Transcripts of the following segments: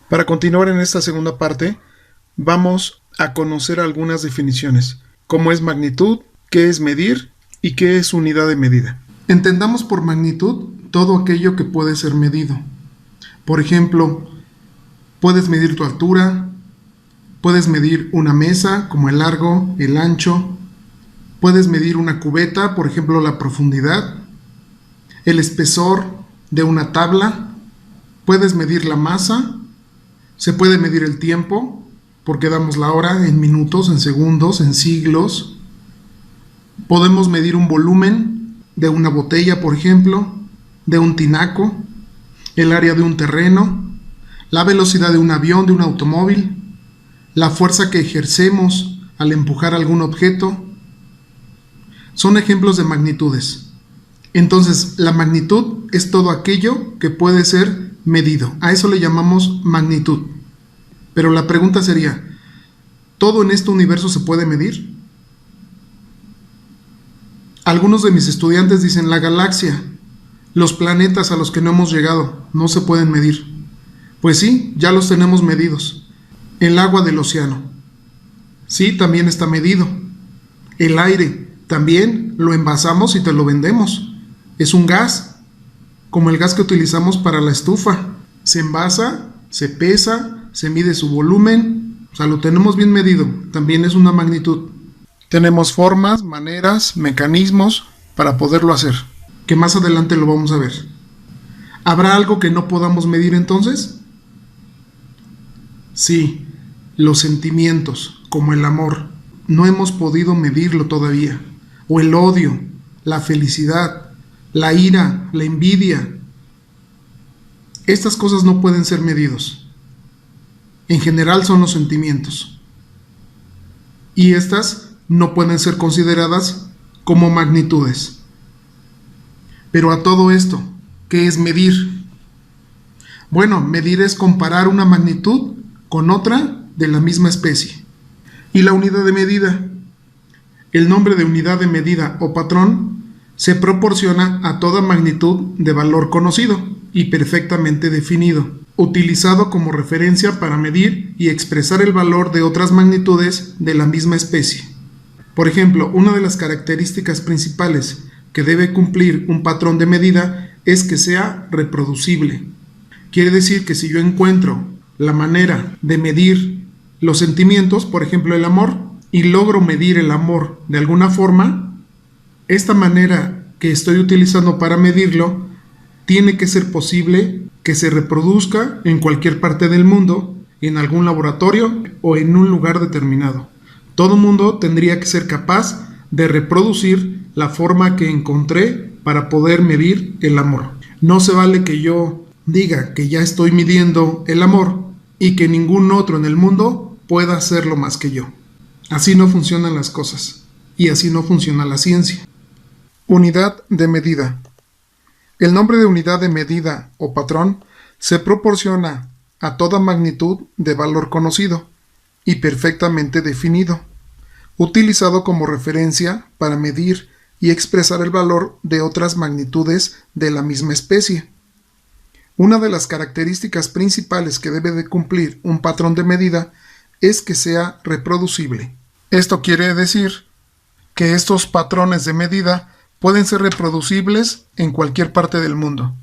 Para continuar en esta segunda parte, vamos a conocer algunas definiciones, como es magnitud, qué es medir y qué es unidad de medida. Entendamos por magnitud todo aquello que puede ser medido. Por ejemplo, puedes medir tu altura, puedes medir una mesa, como el largo, el ancho, puedes medir una cubeta, por ejemplo, la profundidad, el espesor de una tabla, puedes medir la masa, se puede medir el tiempo, porque damos la hora en minutos, en segundos, en siglos. Podemos medir un volumen de una botella, por ejemplo, de un tinaco, el área de un terreno, la velocidad de un avión, de un automóvil, la fuerza que ejercemos al empujar algún objeto. Son ejemplos de magnitudes. Entonces, la magnitud es todo aquello que puede ser medido. A eso le llamamos magnitud. Pero la pregunta sería, ¿todo en este universo se puede medir? Algunos de mis estudiantes dicen la galaxia, los planetas a los que no hemos llegado, no se pueden medir. Pues sí, ya los tenemos medidos. El agua del océano, sí, también está medido. El aire, también lo envasamos y te lo vendemos. Es un gas, como el gas que utilizamos para la estufa. Se envasa, se pesa, se mide su volumen, o sea, lo tenemos bien medido, también es una magnitud. Tenemos formas, maneras, mecanismos para poderlo hacer, que más adelante lo vamos a ver. ¿Habrá algo que no podamos medir entonces? Sí, los sentimientos, como el amor, no hemos podido medirlo todavía, o el odio, la felicidad, la ira, la envidia. Estas cosas no pueden ser medidos. En general son los sentimientos. Y estas no pueden ser consideradas como magnitudes. Pero a todo esto, ¿qué es medir? Bueno, medir es comparar una magnitud con otra de la misma especie. ¿Y la unidad de medida? El nombre de unidad de medida o patrón se proporciona a toda magnitud de valor conocido y perfectamente definido, utilizado como referencia para medir y expresar el valor de otras magnitudes de la misma especie. Por ejemplo, una de las características principales que debe cumplir un patrón de medida es que sea reproducible. Quiere decir que si yo encuentro la manera de medir los sentimientos, por ejemplo el amor, y logro medir el amor de alguna forma, esta manera que estoy utilizando para medirlo tiene que ser posible que se reproduzca en cualquier parte del mundo, en algún laboratorio o en un lugar determinado. Todo mundo tendría que ser capaz de reproducir la forma que encontré para poder medir el amor. No se vale que yo diga que ya estoy midiendo el amor y que ningún otro en el mundo pueda hacerlo más que yo. Así no funcionan las cosas y así no funciona la ciencia. Unidad de medida. El nombre de unidad de medida o patrón se proporciona a toda magnitud de valor conocido y perfectamente definido, utilizado como referencia para medir y expresar el valor de otras magnitudes de la misma especie. Una de las características principales que debe de cumplir un patrón de medida es que sea reproducible. Esto quiere decir que estos patrones de medida pueden ser reproducibles en cualquier parte del mundo.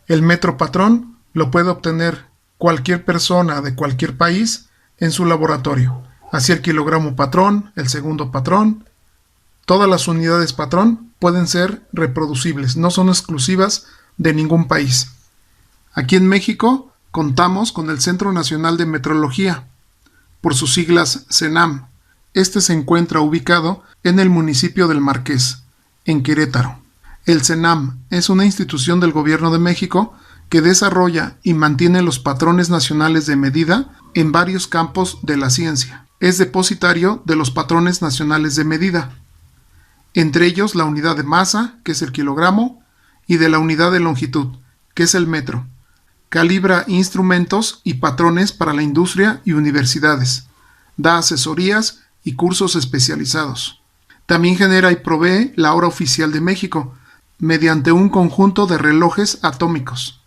El metro patrón lo puede obtener cualquier persona de cualquier país en su laboratorio. Así el kilogramo patrón, el segundo patrón, todas las unidades patrón pueden ser reproducibles, no son exclusivas de ningún país. Aquí en México contamos con el Centro Nacional de Metrología, por sus siglas CENAM. Este se encuentra ubicado en el municipio del Marqués, en Querétaro. El CENAM es una institución del Gobierno de México que desarrolla y mantiene los patrones nacionales de medida en varios campos de la ciencia. Es depositario de los patrones nacionales de medida, entre ellos la unidad de masa, que es el kilogramo, y de la unidad de longitud, que es el metro. Calibra instrumentos y patrones para la industria y universidades. Da asesorías y cursos especializados. También genera y provee la hora oficial de México, mediante un conjunto de relojes atómicos.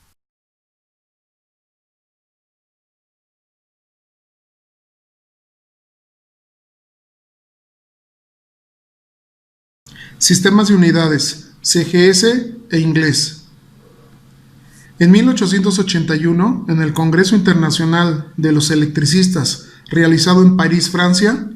Sistemas de unidades, CGS e inglés. En 1881, en el Congreso Internacional de los Electricistas, realizado en París, Francia,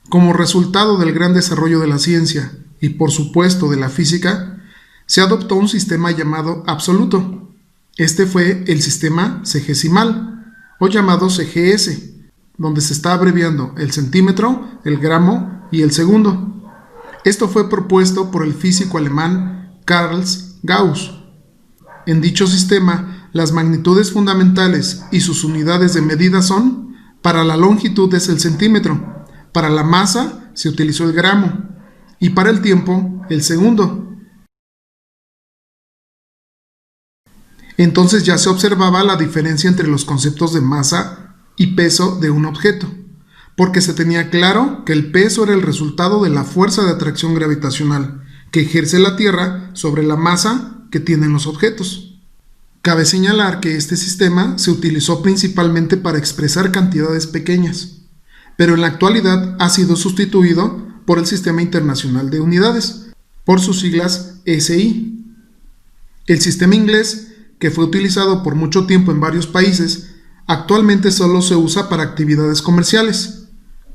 como resultado del gran desarrollo de la ciencia y por supuesto de la física, se adoptó un sistema llamado absoluto. Este fue el sistema cegesimal, o llamado CGS, donde se está abreviando el centímetro, el gramo y el segundo. Esto fue propuesto por el físico alemán Carl Gauss. En dicho sistema, las magnitudes fundamentales y sus unidades de medida son: para la longitud es el centímetro, para la masa se utilizó el gramo y para el tiempo el segundo. Entonces ya se observaba la diferencia entre los conceptos de masa y peso de un objeto, porque se tenía claro que el peso era el resultado de la fuerza de atracción gravitacional que ejerce la Tierra sobre la masa que tienen los objetos. Cabe señalar que este sistema se utilizó principalmente para expresar cantidades pequeñas, pero en la actualidad ha sido sustituido por el Sistema Internacional de Unidades, por sus siglas SI. El sistema inglés, que fue utilizado por mucho tiempo en varios países, actualmente solo se usa para actividades comerciales,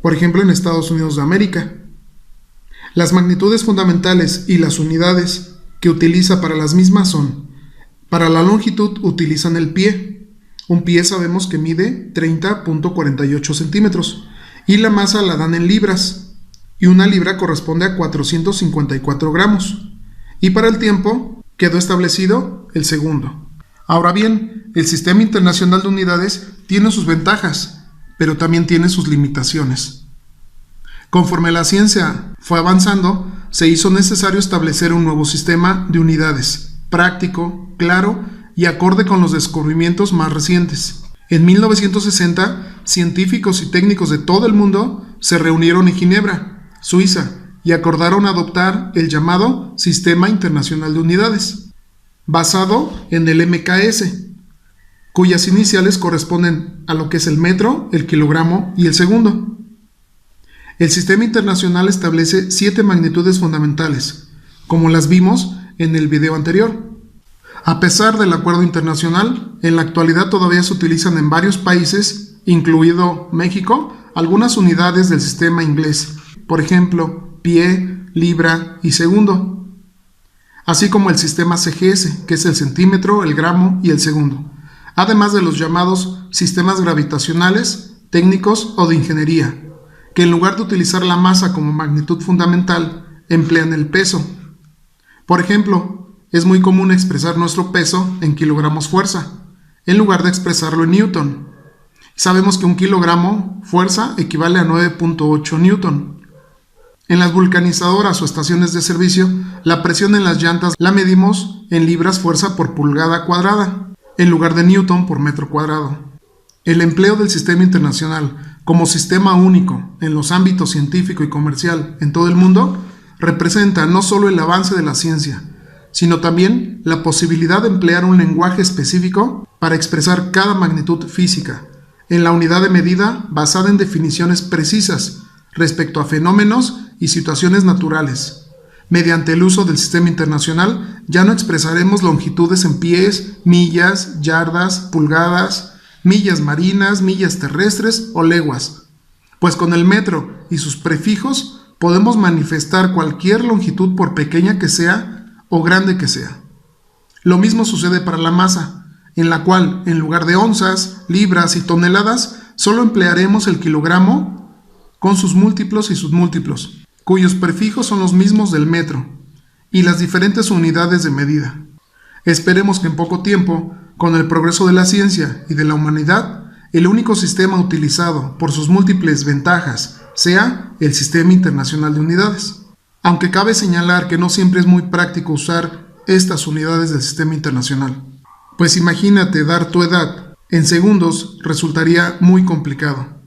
por ejemplo en Estados Unidos de América. Las magnitudes fundamentales y las unidades que utiliza para las mismas son: para la longitud utilizan el pie. Un pie sabemos que mide 30.48 centímetros y la masa la dan en libras, y una libra corresponde a 454 gramos. Y para el tiempo quedó establecido el segundo. Ahora bien, el Sistema Internacional de Unidades tiene sus ventajas, pero también tiene sus limitaciones. Conforme la ciencia fue avanzando, se hizo necesario establecer un nuevo sistema de unidades, práctico, claro y acorde con los descubrimientos más recientes. En 1960, científicos y técnicos de todo el mundo se reunieron en Ginebra, Suiza, y acordaron adoptar el llamado Sistema Internacional de Unidades, basado en el MKS, cuyas iniciales corresponden a lo que es el metro, el kilogramo y el segundo. El sistema internacional establece 7 magnitudes fundamentales, como las vimos en el video anterior. A pesar del acuerdo internacional, en la actualidad todavía se utilizan en varios países, incluido México, algunas unidades del sistema inglés, por ejemplo, pie, libra y segundo, así como el sistema CGS, que es el centímetro, el gramo y el segundo, además de los llamados sistemas gravitacionales, técnicos o de ingeniería, que en lugar de utilizar la masa como magnitud fundamental, emplean el peso. Por ejemplo, es muy común expresar nuestro peso en kilogramos fuerza, en lugar de expresarlo en newton. Sabemos que un kilogramo fuerza equivale a 9.8 newton. En las vulcanizadoras o estaciones de servicio, la presión en las llantas la medimos en libras fuerza por pulgada cuadrada, en lugar de newton por metro cuadrado. El empleo del sistema internacional como sistema único en los ámbitos científico y comercial en todo el mundo representa no solo el avance de la ciencia, sino también la posibilidad de emplear un lenguaje específico para expresar cada magnitud física, en la unidad de medida basada en definiciones precisas respecto a fenómenos y situaciones naturales. Mediante el uso del sistema internacional ya no expresaremos longitudes en pies, millas, yardas, pulgadas, millas marinas, millas terrestres o leguas, pues con el metro y sus prefijos podemos manifestar cualquier longitud por pequeña que sea o grande que sea. Lo mismo sucede para la masa, en la cual en lugar de onzas, libras y toneladas, solo emplearemos el kilogramo con sus múltiplos y submúltiplos, cuyos prefijos son los mismos del metro, y las diferentes unidades de medida. Esperemos que en poco tiempo, con el progreso de la ciencia y de la humanidad, el único sistema utilizado por sus múltiples ventajas sea el Sistema Internacional de Unidades. Aunque cabe señalar que no siempre es muy práctico usar estas unidades del Sistema Internacional, pues imagínate dar tu edad en segundos resultaría muy complicado.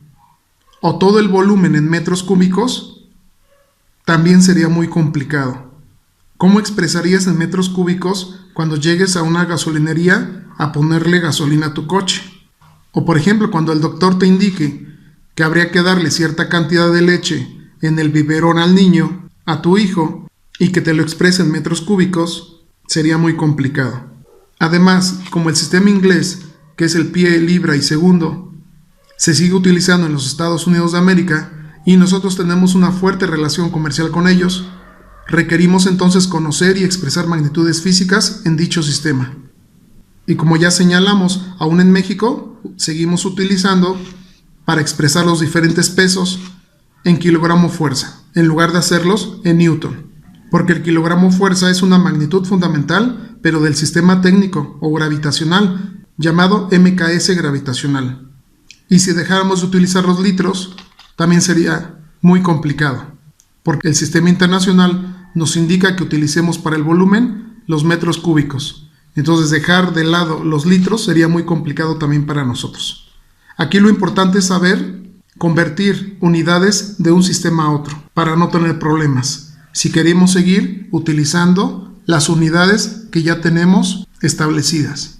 O todo el volumen en metros cúbicos, también sería muy complicado. ¿Cómo expresarías en metros cúbicos cuando llegues a una gasolinería a ponerle gasolina a tu coche? O por ejemplo, cuando el doctor te indique que habría que darle cierta cantidad de leche en el biberón al niño, a tu hijo, y que te lo exprese en metros cúbicos sería muy complicado. Además, como el sistema inglés, que es el pie, libra y segundo, se sigue utilizando en los Estados Unidos de América y nosotros tenemos una fuerte relación comercial con ellos, requerimos entonces conocer y expresar magnitudes físicas en dicho sistema. Y como ya señalamos, aún en México seguimos utilizando para expresar los diferentes pesos en kilogramo fuerza, en lugar de hacerlos en newton, porque el kilogramo fuerza es una magnitud fundamental, pero del sistema técnico o gravitacional, llamado MKS gravitacional. Y si dejáramos de utilizar los litros, también sería muy complicado, porque el sistema internacional nos indica que utilicemos para el volumen los metros cúbicos. Entonces dejar de lado los litros sería muy complicado también para nosotros. Aquí lo importante es saber convertir unidades de un sistema a otro para no tener problemas, si queremos seguir utilizando las unidades que ya tenemos establecidas.